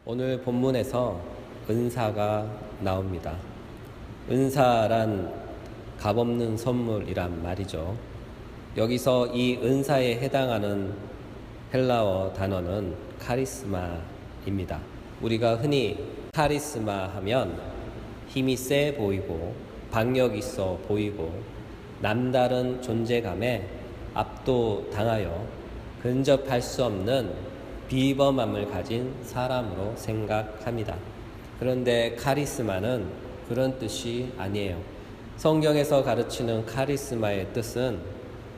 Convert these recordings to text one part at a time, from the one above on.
오늘 본문에서 은사가 나옵니다. 은사란 값없는 선물이란 말이죠. 여기서 이 은사에 해당하는 헬라어 단어는 카리스마입니다. 우리가 흔히 카리스마 하면 힘이 세 보이고 박력 있어 보이고 남다른 존재감에 압도당하여 근접할 수 없는 비범함을 가진 사람으로 생각합니다. 그런데 카리스마는 그런 뜻이 아니에요. 성경에서 가르치는 카리스마의 뜻은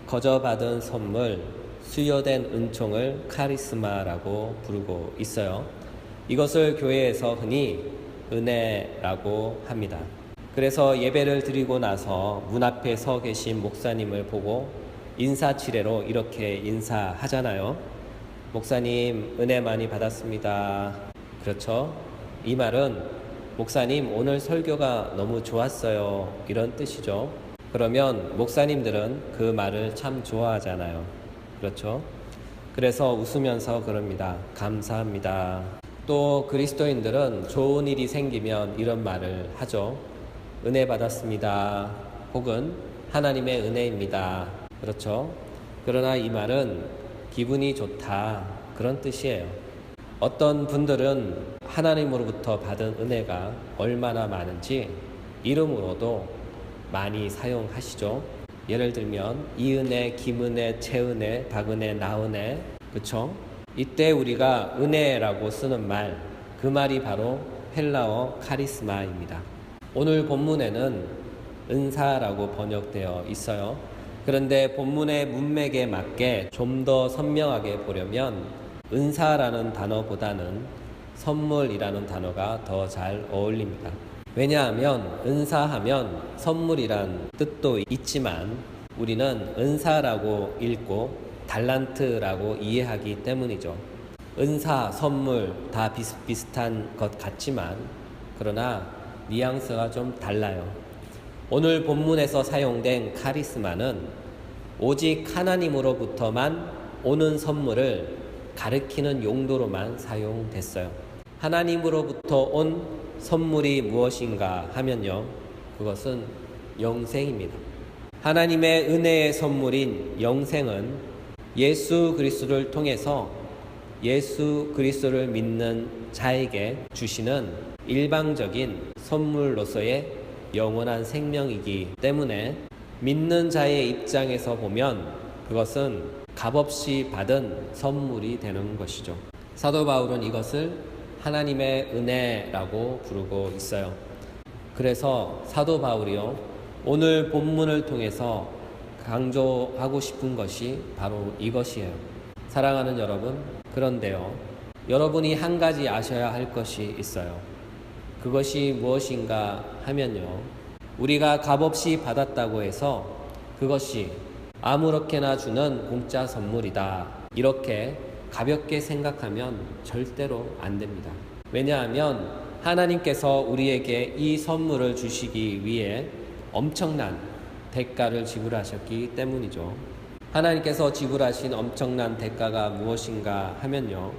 거저 받은 선물, 수여된 은총을 카리스마라고 부르고 있어요. 이것을 교회에서 흔히 은혜라고 합니다. 그래서 예배를 드리고 나서 문 앞에 서 계신 목사님을 보고 인사치레로 이렇게 인사하잖아요. 목사님, 은혜 많이 받았습니다. 그렇죠? 이 말은 목사님, 오늘 설교가 너무 좋았어요. 이런 뜻이죠. 그러면 목사님들은 그 말을 참 좋아하잖아요. 그렇죠? 그래서 웃으면서 그럽니다. 감사합니다. 또 그리스도인들은 좋은 일이 생기면 이런 말을 하죠. 은혜 받았습니다. 혹은 하나님의 은혜입니다. 그렇죠? 그러나 이 말은 기분이 좋다, 그런 뜻이에요. 어떤 분들은 하나님으로부터 받은 은혜가 얼마나 많은지 이름으로도 많이 사용하시죠. 예를 들면 이은혜, 김은혜, 채은혜, 박은혜, 나은혜, 그쵸? 이때 우리가 은혜라고 쓰는 말, 그 말이 바로 헬라어 카리스마입니다. 오늘 본문에는 은사라고 번역되어 있어요. 그런데 본문의 문맥에 맞게 좀 더 선명하게 보려면 은사라는 단어보다는 선물이라는 단어가 더 잘 어울립니다. 왜냐하면 은사하면 선물이란 뜻도 있지만 우리는 은사라고 읽고 달란트라고 이해하기 때문이죠. 은사, 선물 다 비슷비슷한 것 같지만 그러나 뉘앙스가 좀 달라요. 오늘 본문에서 사용된 카리스마는 오직 하나님으로부터만 오는 선물을 가리키는 용도로만 사용됐어요. 하나님으로부터 온 선물이 무엇인가 하면요, 그것은 영생입니다. 하나님의 은혜의 선물인 영생은 예수 그리스도를 통해서 예수 그리스도를 믿는 자에게 주시는 일방적인 선물로서의 영원한 생명이기 때문에 믿는 자의 입장에서 보면 그것은 값없이 받은 선물이 되는 것이죠. 사도 바울은 이것을 하나님의 은혜라고 부르고 있어요. 그래서 사도 바울이요, 오늘 본문을 통해서 강조하고 싶은 것이 바로 이것이에요. 사랑하는 여러분, 그런데요, 여러분이 한 가지 아셔야 할 것이 있어요. 그것이 무엇인가 하면요, 우리가 값없이 받았다고 해서 그것이 아무렇게나 주는 공짜 선물이다, 이렇게 가볍게 생각하면 절대로 안 됩니다. 왜냐하면 하나님께서 우리에게 이 선물을 주시기 위해 엄청난 대가를 지불하셨기 때문이죠. 하나님께서 지불하신 엄청난 대가가 무엇인가 하면요,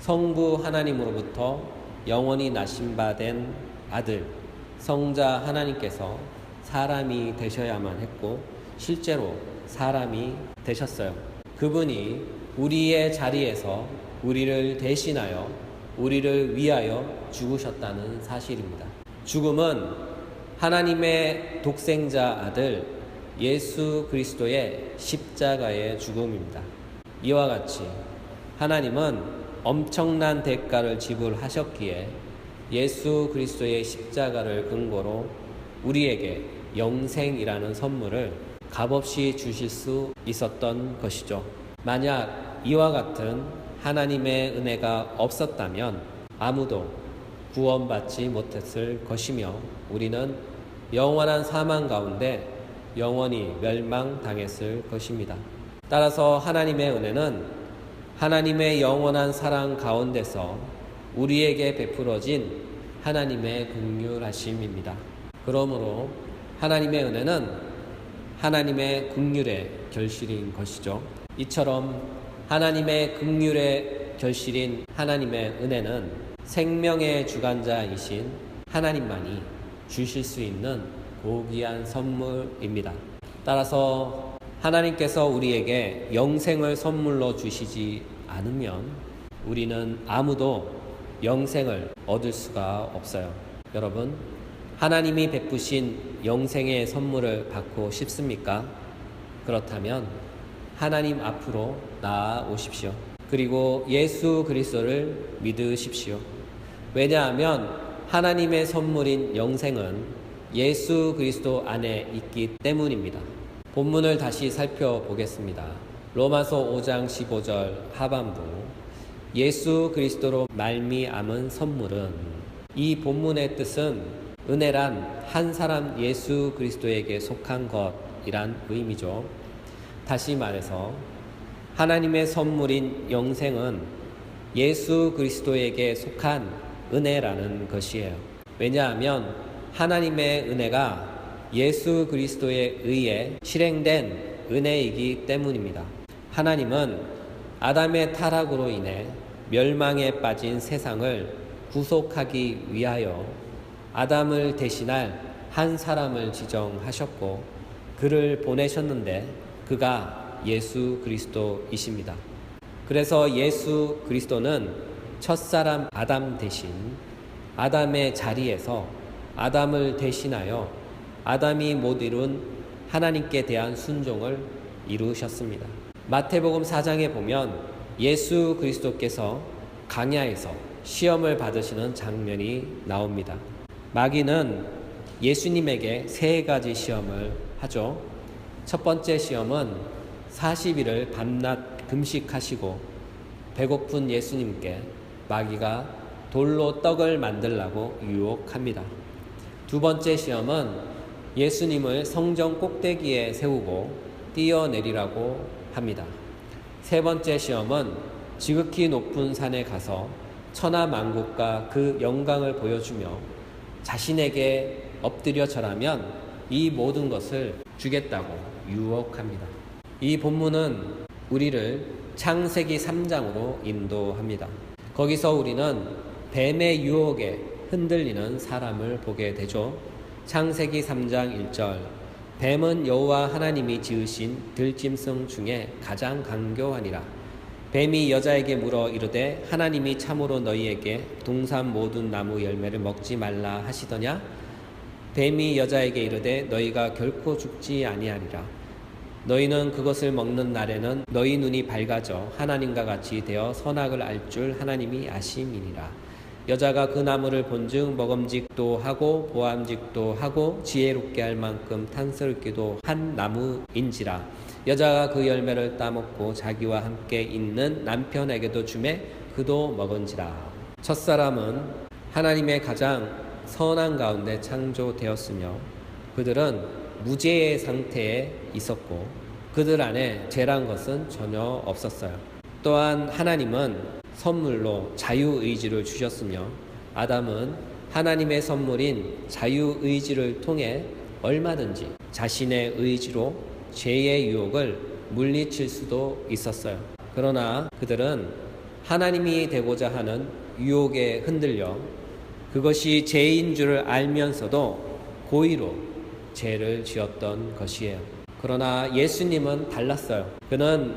성부 하나님으로부터 영원히 나신 바 된 아들 성자 하나님께서 사람이 되셔야만 했고 실제로 사람이 되셨어요. 그분이 우리의 자리에서 우리를 대신하여 우리를 위하여 죽으셨다는 사실입니다. 죽음은 하나님의 독생자 아들 예수 그리스도의 십자가의 죽음입니다. 이와 같이 하나님은 엄청난 대가를 지불하셨기에 예수 그리스도의 십자가를 근거로 우리에게 영생이라는 선물을 값없이 주실 수 있었던 것이죠. 만약 이와 같은 하나님의 은혜가 없었다면 아무도 구원받지 못했을 것이며 우리는 영원한 사망 가운데 영원히 멸망당했을 것입니다. 따라서 하나님의 은혜는 하나님의 영원한 사랑 가운데서 우리에게 베풀어진 하나님의 긍휼하심입니다. 그러므로 하나님의 은혜는 하나님의 긍휼의 결실인 것이죠. 이처럼 하나님의 긍휼의 결실인 하나님의 은혜는 생명의 주관자이신 하나님만이 주실 수 있는 고귀한 선물입니다. 따라서 하나님께서 우리에게 영생을 선물로 주시지 않으면 우리는 아무도 영생을 얻을 수가 없어요. 여러분, 하나님이 베푸신 영생의 선물을 받고 싶습니까? 그렇다면 하나님 앞으로 나아오십시오. 그리고 예수 그리스도를 믿으십시오. 왜냐하면 하나님의 선물인 영생은 예수 그리스도 안에 있기 때문입니다. 본문을 다시 살펴보겠습니다. 로마서 5장 15절 하반부, 예수 그리스도로 말미암은 선물은, 이 본문의 뜻은 은혜란 한 사람 예수 그리스도에게 속한 것이란 의미죠. 다시 말해서 하나님의 선물인 영생은 예수 그리스도에게 속한 은혜라는 것이에요. 왜냐하면 하나님의 은혜가 예수 그리스도에 의해 실행된 은혜이기 때문입니다. 하나님은 아담의 타락으로 인해 멸망에 빠진 세상을 구속하기 위하여 아담을 대신할 한 사람을 지정하셨고 그를 보내셨는데 그가 예수 그리스도이십니다. 그래서 예수 그리스도는 첫사람 아담 대신 아담의 자리에서 아담을 대신하여 아담이 못 이룬 하나님께 대한 순종을 이루셨습니다. 마태복음 4장에 보면 예수 그리스도께서 광야에서 시험을 받으시는 장면이 나옵니다. 마귀는 예수님에게 3가지 시험을 하죠. 첫 번째 시험은 40일을 밤낮 금식하시고 배고픈 예수님께 마귀가 돌로 떡을 만들라고 유혹합니다. 두 번째 시험은 예수님을 성전 꼭대기에 세우고 뛰어내리라고 합니다. 세 번째 시험은 지극히 높은 산에 가서 천하만국과 그 영광을 보여주며 자신에게 엎드려 절하면 이 모든 것을 주겠다고 유혹합니다. 이 본문은 우리를 창세기 3장으로 인도합니다. 거기서 우리는 뱀의 유혹에 흔들리는 사람을 보게 되죠. 창세기 3장 1절, 뱀은 여호와 하나님이 지으신 들짐승 중에 가장 강교하니라. 뱀이 여자에게 물어 이르되 하나님이 참으로 너희에게 동산 모든 나무 열매를 먹지 말라 하시더냐? 뱀이 여자에게 이르되 너희가 결코 죽지 아니하리라. 너희는 그것을 먹는 날에는 너희 눈이 밝아져 하나님과 같이 되어 선악을 알 줄 하나님이 아심이니라. 여자가 그 나무를 본즉 먹음직도 하고 보암직도 하고 지혜롭게 할 만큼 탐스럽기도 한 나무인지라. 여자가 그 열매를 따먹고 자기와 함께 있는 남편에게도 주매 그도 먹은지라. 첫사람은 하나님의 가장 선한 가운데 창조되었으며 그들은 무죄의 상태에 있었고 그들 안에 죄란 것은 전혀 없었어요. 또한 하나님은 선물로 자유의지를 주셨으며 아담은 하나님의 선물인 자유의지를 통해 얼마든지 자신의 의지로 죄의 유혹을 물리칠 수도 있었어요. 그러나 그들은 하나님이 되고자 하는 유혹에 흔들려 그것이 죄인 줄 알면서도 고의로 죄를 지었던 것이에요. 그러나 예수님은 달랐어요. 그는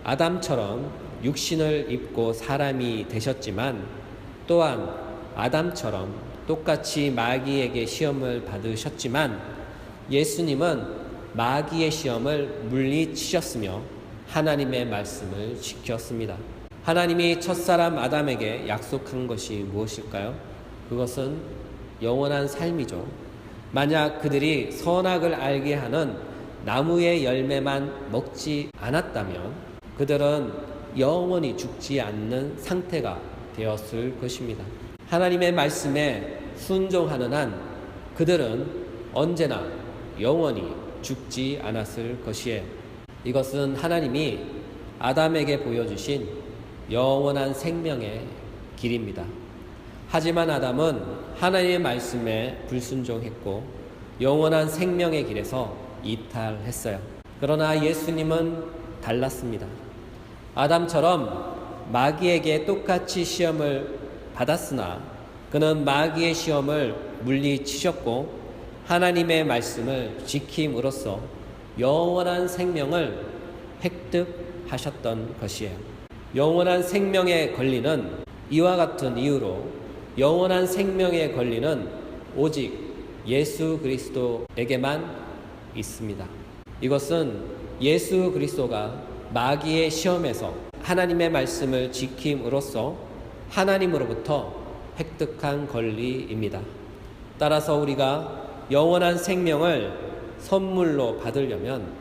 아담처럼 육신을 입고 사람이 되셨지만 또한 아담처럼 똑같이 마귀에게 시험을 받으셨지만 예수님은 마귀의 시험을 물리치셨으며 하나님의 말씀을 지켰습니다. 하나님이 첫사람 아담에게 약속한 것이 무엇일까요? 그것은 영원한 삶이죠. 만약 그들이 선악을 알게 하는 나무의 열매만 먹지 않았다면 그들은 영원히 죽지 않는 상태가 되었을 것입니다. 하나님의 말씀에 순종하는 한 그들은 언제나 영원히 죽지 않았을 것이에요. 이것은 하나님이 아담에게 보여주신 영원한 생명의 길입니다. 하지만 아담은 하나님의 말씀에 불순종했고 영원한 생명의 길에서 이탈했어요. 그러나 예수님은 달랐습니다. 아담처럼 마귀에게 똑같이 시험을 받았으나 그는 마귀의 시험을 물리치셨고 하나님의 말씀을 지킴으로써 영원한 생명을 획득하셨던 것이에요. 영원한 생명의 권리는 이와 같은 이유로 영원한 생명의 권리는 오직 예수 그리스도에게만 있습니다. 이것은 예수 그리스도가 마귀의 시험에서 하나님의 말씀을 지킴으로써 하나님으로부터 획득한 권리입니다. 따라서 우리가 영원한 생명을 선물로 받으려면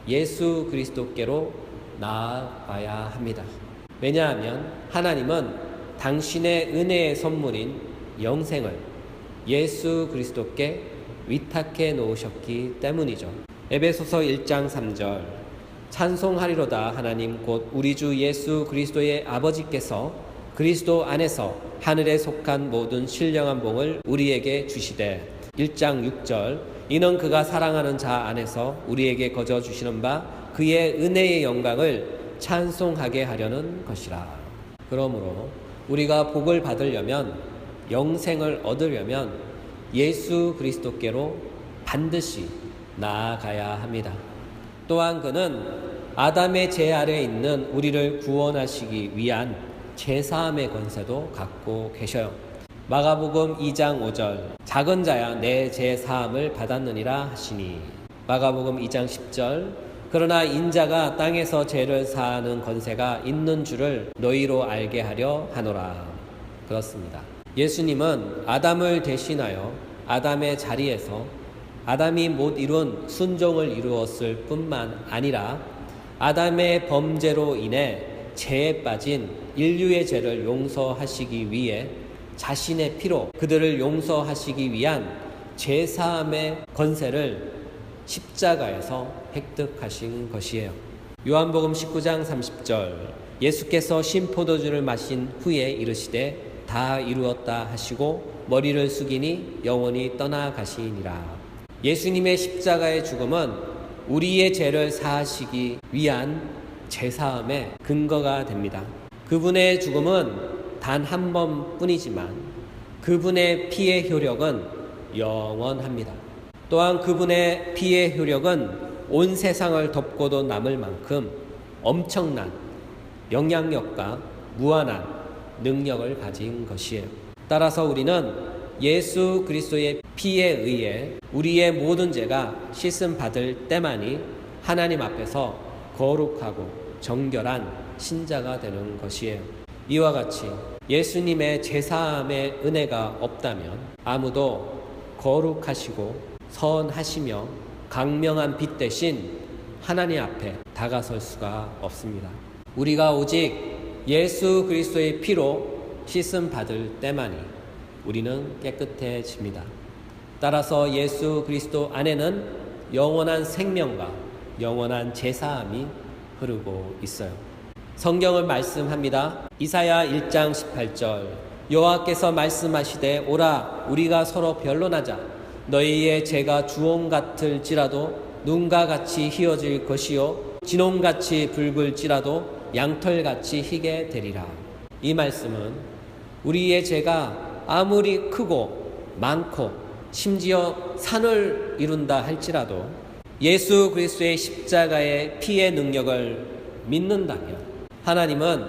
예수 그리스도께로 나아가야 합니다. 왜냐하면 하나님은 당신의 은혜의 선물인 영생을 예수 그리스도께 위탁해 놓으셨기 때문이죠. 에베소서 1장 3절 찬송하리로다 하나님 곧 우리 주 예수 그리스도의 아버지께서 그리스도 안에서 하늘에 속한 모든 신령한 복을 우리에게 주시되 1장 6절 이는 그가 사랑하는 자 안에서 우리에게 거저 주시는 바 그의 은혜의 영광을 찬송하게 하려는 것이라. 그러므로 우리가 복을 받으려면 영생을 얻으려면 예수 그리스도께로 반드시 나아가야 합니다. 또한 그는 아담의 죄 아래에 있는 우리를 구원하시기 위한 제사함의 권세도 갖고 계셔요. 마가복음 2장 5절 작은 자야 내 제사함을 받았느니라 하시니 마가복음 2장 10절 그러나 인자가 땅에서 죄를 사하는 권세가 있는 줄을 너희로 알게 하려 하노라. 그렇습니다. 예수님은 아담을 대신하여 아담의 자리에서 아담이 못 이룬 순종을 이루었을 뿐만 아니라 아담의 범죄로 인해 죄에 빠진 인류의 죄를 용서하시기 위해 자신의 피로 그들을 용서하시기 위한 제사함의 권세를 십자가에서 획득하신 것이에요. 요한복음 19장 30절 예수께서 신포도주를 마신 후에 이르시되 다 이루었다 하시고 머리를 숙이니 영원히 떠나가시니라. 예수님의 십자가의 죽음은 우리의 죄를 사하시기 위한 제사함의 근거가 됩니다. 그분의 죽음은 단 한 번뿐이지만 그분의 피의 효력은 영원합니다. 또한 그분의 피의 효력은 온 세상을 덮고도 남을 만큼 엄청난 영향력과 무한한 능력을 가진 것이에요. 따라서 우리는 예수 그리스도의 피에 의해 우리의 모든 죄가 씻음 받을 때만이 하나님 앞에서 거룩하고 정결한 신자가 되는 것이에요. 이와 같이 예수님의 제사함의 은혜가 없다면 아무도 거룩하시고 선하시며 강명한 빛 대신 하나님 앞에 다가설 수가 없습니다. 우리가 오직 예수 그리스도의 피로 씻음 받을 때만이 우리는 깨끗해집니다. 따라서 예수 그리스도 안에는 영원한 생명과 영원한 제사함이 흐르고 있어요. 성경은 말씀합니다. 이사야 1장 18절 여호와께서 말씀하시되 오라 우리가 서로 변론하자 너희의 죄가 주홍 같을지라도 눈과 같이 희어질 것이요 진홍같이 붉을지라도 양털같이 희게 되리라. 이 말씀은 우리의 죄가 아무리 크고 많고 심지어 산을 이룬다 할지라도 예수 그리스도의 십자가의 피의 능력을 믿는다면 하나님은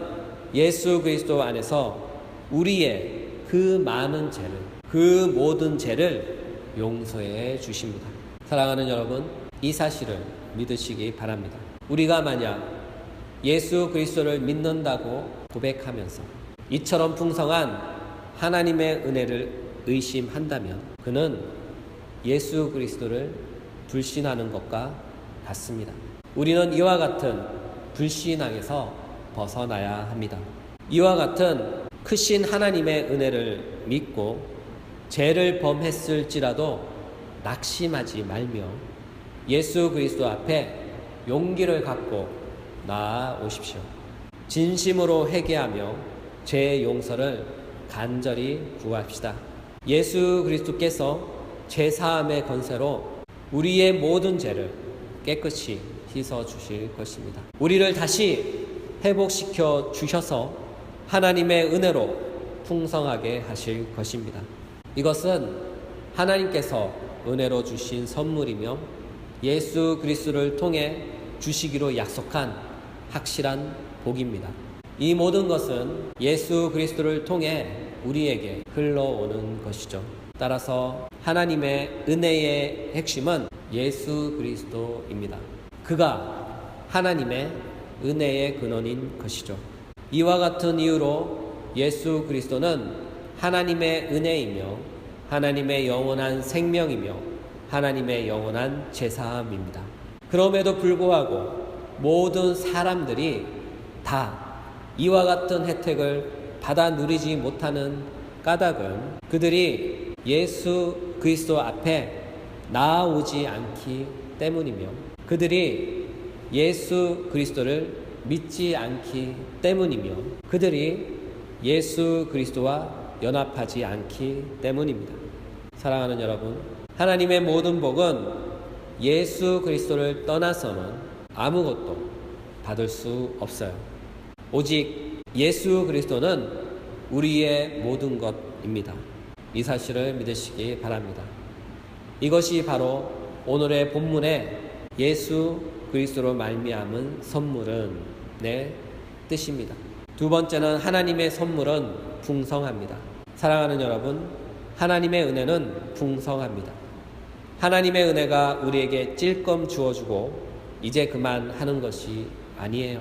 예수 그리스도 안에서 우리의 그 많은 죄를 그 모든 죄를 용서해 주십니다. 사랑하는 여러분, 이 사실을 믿으시기 바랍니다. 우리가 만약 예수 그리스도를 믿는다고 고백하면서 이처럼 풍성한 하나님의 은혜를 의심한다면 그는 예수 그리스도를 불신하는 것과 같습니다. 우리는 이와 같은 불신앙에서 벗어나야 합니다. 이와 같은 크신 하나님의 은혜를 믿고 죄를 범했을지라도 낙심하지 말며 예수 그리스도 앞에 용기를 갖고 나아오십시오. 진심으로 회개하며 죄의 용서를 간절히 구합시다. 예수 그리스도께서 제사함의 권세로 우리의 모든 죄를 깨끗이 씻어 주실 것입니다. 우리를 다시 회복시켜 주셔서 하나님의 은혜로 풍성하게 하실 것입니다. 이것은 하나님께서 은혜로 주신 선물이며 예수 그리스도를 통해 주시기로 약속한 확실한 복입니다. 이 모든 것은 예수 그리스도를 통해 우리에게 흘러오는 것이죠. 따라서 하나님의 은혜의 핵심은 예수 그리스도입니다. 그가 하나님의 은혜의 근원인 것이죠. 이와 같은 이유로 예수 그리스도는 하나님의 은혜이며 하나님의 영원한 생명이며 하나님의 영원한 제사함입니다. 그럼에도 불구하고 모든 사람들이 다 이와 같은 혜택을 받아 누리지 못하는 까닭은 그들이 예수 그리스도 앞에 나아오지 않기 때문이며 그들이 예수 그리스도를 믿지 않기 때문이며 그들이 예수 그리스도와 연합하지 않기 때문입니다. 사랑하는 여러분, 하나님의 모든 복은 예수 그리스도를 떠나서는 아무것도 받을 수 없어요. 오직 예수 그리스도는 우리의 모든 것입니다. 이 사실을 믿으시기 바랍니다. 이것이 바로 오늘의 본문의 예수 그리스도로 말미암은 선물은 내 뜻입니다. 두 번째는 하나님의 선물은 풍성합니다. 사랑하는 여러분, 하나님의 은혜는 풍성합니다. 하나님의 은혜가 우리에게 찔끔 주어주고 이제 그만하는 것이 아니에요.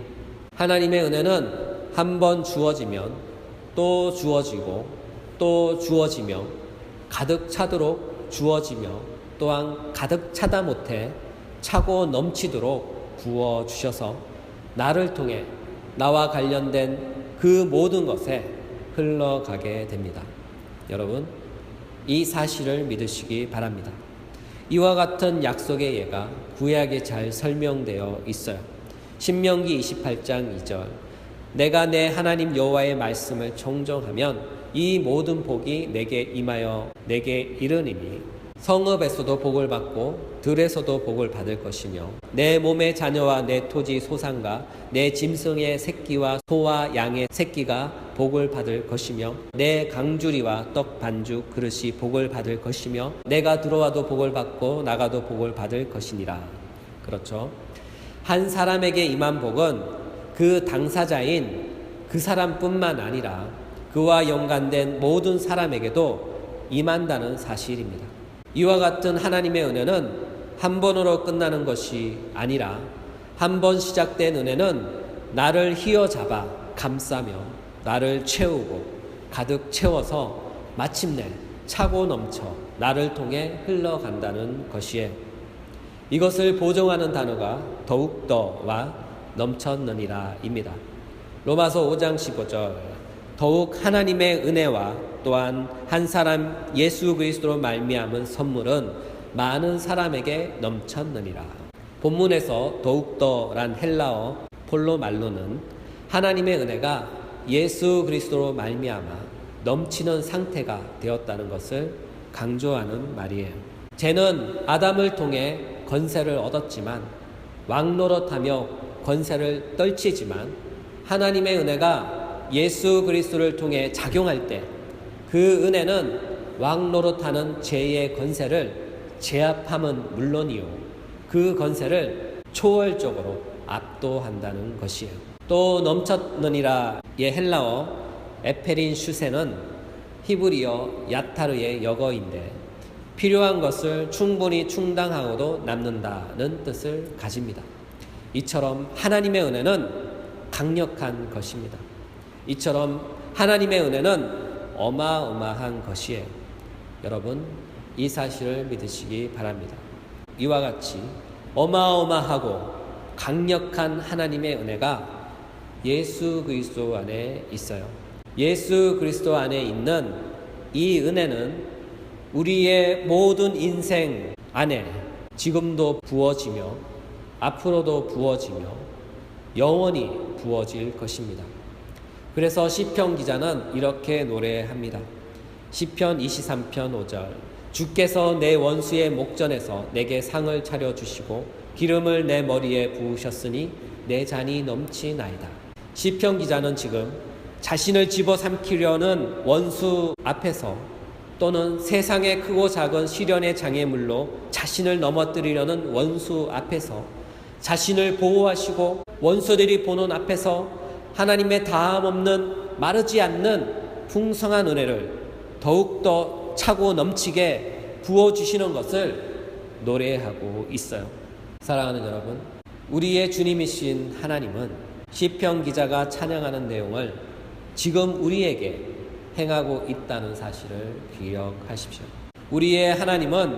하나님의 은혜는 한 번 주어지면 또 주어지고 또 주어지며 가득 차도록 주어지며 또한 가득 차다 못해 차고 넘치도록 부어주셔서 나를 통해 나와 관련된 그 모든 것에 흘러가게 됩니다. 여러분, 이 사실을 믿으시기 바랍니다. 이와 같은 약속의 예가 구약에 잘 설명되어 있어요. 신명기 28장 2절 내가 내 하나님 여호와의 말씀을 청종하면 이 모든 복이 내게 임하여 내게 이르니니 성읍에서도 복을 받고 들에서도 복을 받을 것이며 내 몸의 자녀와 내 토지 소산과 내 짐승의 새끼와 소와 양의 새끼가 복을 받을 것이며 내 강주리와 떡 반죽 그릇이 복을 받을 것이며 내가 들어와도 복을 받고 나가도 복을 받을 것이니라. 그렇죠. 한 사람에게 임한 복은 그 당사자인 그 사람뿐만 아니라 그와 연관된 모든 사람에게도 임한다는 사실입니다. 이와 같은 하나님의 은혜는 한 번으로 끝나는 것이 아니라 한 번 시작된 은혜는 나를 휘어잡아 감싸며 나를 채우고 가득 채워서 마침내 차고 넘쳐 나를 통해 흘러간다는 것이에요. 이것을 보정하는 단어가 더욱더와 넘쳤느니라입니다. 로마서 5장 15절 더욱 하나님의 은혜와 또한 한 사람 예수 그리스도로 말미암은 선물은 많은 사람에게 넘쳤느니라. 본문에서 더욱더란 헬라어 폴로말로는 하나님의 은혜가 예수 그리스도로 말미암아 넘치는 상태가 되었다는 것을 강조하는 말이에요. 쟤는 아담을 통해 권세를 얻었지만 왕노릇하며 권세를 떨치지만 하나님의 은혜가 예수 그리스도를 통해 작용할 때 그 은혜는 왕노릇하는 죄의 권세를 제압함은 물론이요 그 권세를 초월적으로 압도한다는 것이에요. 또 넘쳤느니라의 헬라어 에페린 슈세는 히브리어 야타르의 역어인데 필요한 것을 충분히 충당하고도 남는다는 뜻을 가집니다. 이처럼 하나님의 은혜는 강력한 것입니다. 이처럼 하나님의 은혜는 어마어마한 것이에요. 여러분, 이 사실을 믿으시기 바랍니다. 이와 같이 어마어마하고 강력한 하나님의 은혜가 예수 그리스도 안에 있어요. 예수 그리스도 안에 있는 이 은혜는 우리의 모든 인생 안에 지금도 부어지며 앞으로도 부어지며 영원히 부어질 것입니다. 그래서 시편 기자는 이렇게 노래합니다. 시편 23편 5절 주께서 내 원수의 목전에서 내게 상을 차려주시고 기름을 내 머리에 부으셨으니 내 잔이 넘치나이다. 시편 기자는 지금 자신을 집어삼키려는 원수 앞에서 또는 세상의 크고 작은 시련의 장애물로 자신을 넘어뜨리려는 원수 앞에서 자신을 보호하시고 원수들이 보는 앞에서 하나님의 다함없는 마르지 않는 풍성한 은혜를 더욱더 차고 넘치게 부어주시는 것을 노래하고 있어요. 사랑하는 여러분, 우리의 주님이신 하나님은 시편 기자가 찬양하는 내용을 지금 우리에게 행하고 있다는 사실을 기억하십시오. 우리의 하나님은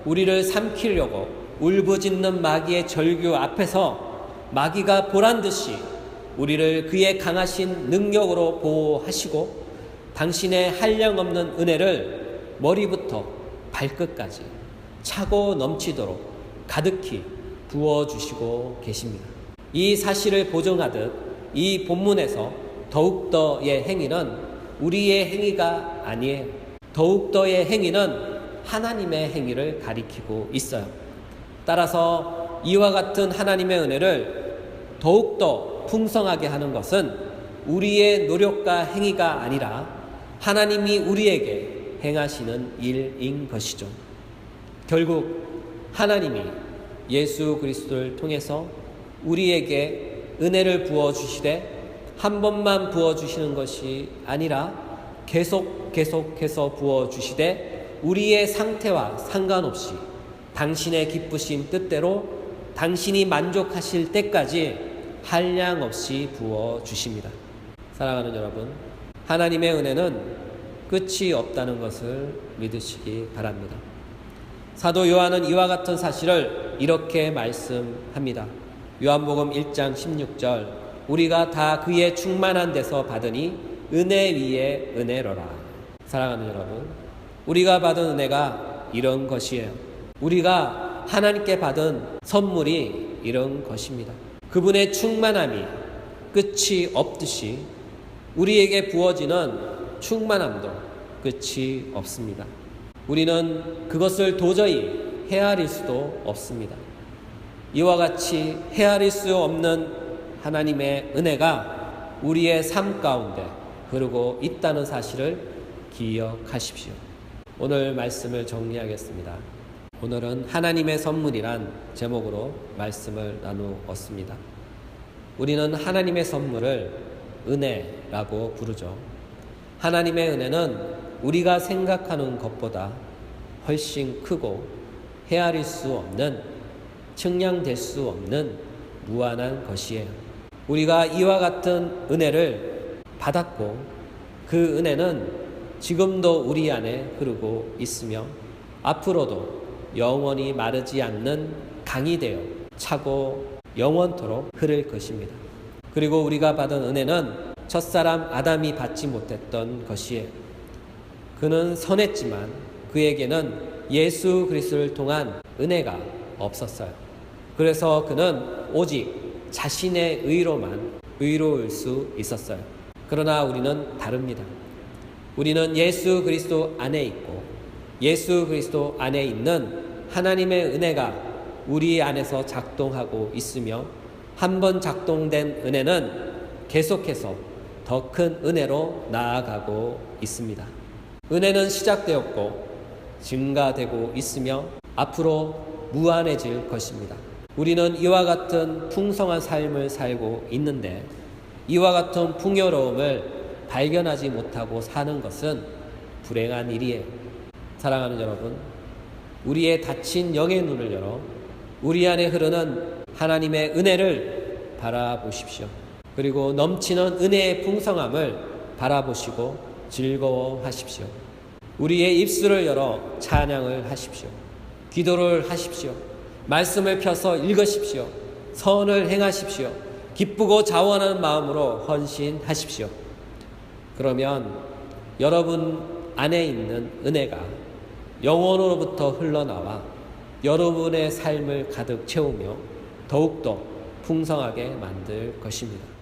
우리를 삼키려고 울부짖는 마귀의 절규 앞에서 마귀가 보란듯이 우리를 그의 강하신 능력으로 보호하시고 당신의 한량없는 은혜를 머리부터 발끝까지 차고 넘치도록 가득히 부어주시고 계십니다. 이 사실을 보증하듯 이 본문에서 더욱더의 행위는 우리의 행위가 아니에요. 더욱더의 행위는 하나님의 행위를 가리키고 있어요. 따라서 이와 같은 하나님의 은혜를 더욱더 풍성하게 하는 것은 우리의 노력과 행위가 아니라 하나님이 우리에게 행하시는 일인 것이죠. 결국 하나님이 예수 그리스도를 통해서 우리에게 은혜를 부어주시되 한 번만 부어주시는 것이 아니라 계속해서 부어주시되 우리의 상태와 상관없이 당신의 기쁘신 뜻대로 당신이 만족하실 때까지 한량없이 부어주십니다. 사랑하는 여러분, 하나님의 은혜는 끝이 없다는 것을 믿으시기 바랍니다. 사도 요한은 이와 같은 사실을 이렇게 말씀합니다. 요한복음 1장 16절, 우리가 다 그의 충만한 데서 받으니 은혜 위에 은혜로라. 사랑하는 여러분, 우리가 받은 은혜가 이런 것이에요. 우리가 하나님께 받은 선물이 이런 것입니다. 그분의 충만함이 끝이 없듯이 우리에게 부어지는 충만함도 끝이 없습니다. 우리는 그것을 도저히 헤아릴 수도 없습니다. 이와 같이 헤아릴 수 없는 하나님의 은혜가 우리의 삶 가운데 흐르고 있다는 사실을 기억하십시오. 오늘 말씀을 정리하겠습니다. 오늘은 하나님의 선물이란 제목으로 말씀을 나누었습니다. 우리는 하나님의 선물을 은혜라고 부르죠. 하나님의 은혜는 우리가 생각하는 것보다 훨씬 크고 헤아릴 수 없는, 측량될 수 없는 무한한 것이에요. 우리가 이와 같은 은혜를 받았고 그 은혜는 지금도 우리 안에 흐르고 있으며 앞으로도 영원히 마르지 않는 강이 되어 차고 영원토록 흐를 것입니다. 그리고 우리가 받은 은혜는 첫사람 아담이 받지 못했던 것이에요. 그는 선했지만 그에게는 예수 그리스도를 통한 은혜가 없었어요. 그래서 그는 오직 자신의 의로만 의로울 수 있었어요. 그러나 우리는 다릅니다. 우리는 예수 그리스도 안에 있고 예수 그리스도 안에 있는 하나님의 은혜가 우리 안에서 작동하고 있으며 한 번 작동된 은혜는 계속해서 더 큰 은혜로 나아가고 있습니다. 은혜는 시작되었고 증가되고 있으며 앞으로 무한해질 것입니다. 우리는 이와 같은 풍성한 삶을 살고 있는데 이와 같은 풍요로움을 발견하지 못하고 사는 것은 불행한 일이에요. 사랑하는 여러분, 우리의 닫힌 영의 눈을 열어 우리 안에 흐르는 하나님의 은혜를 바라보십시오. 그리고 넘치는 은혜의 풍성함을 바라보시고 즐거워하십시오. 우리의 입술을 열어 찬양을 하십시오. 기도를 하십시오. 말씀을 펴서 읽으십시오. 선을 행하십시오. 기쁘고 자원하는 마음으로 헌신하십시오. 그러면 여러분 안에 있는 은혜가 영혼으로부터 흘러나와 여러분의 삶을 가득 채우며 더욱더 풍성하게 만들 것입니다.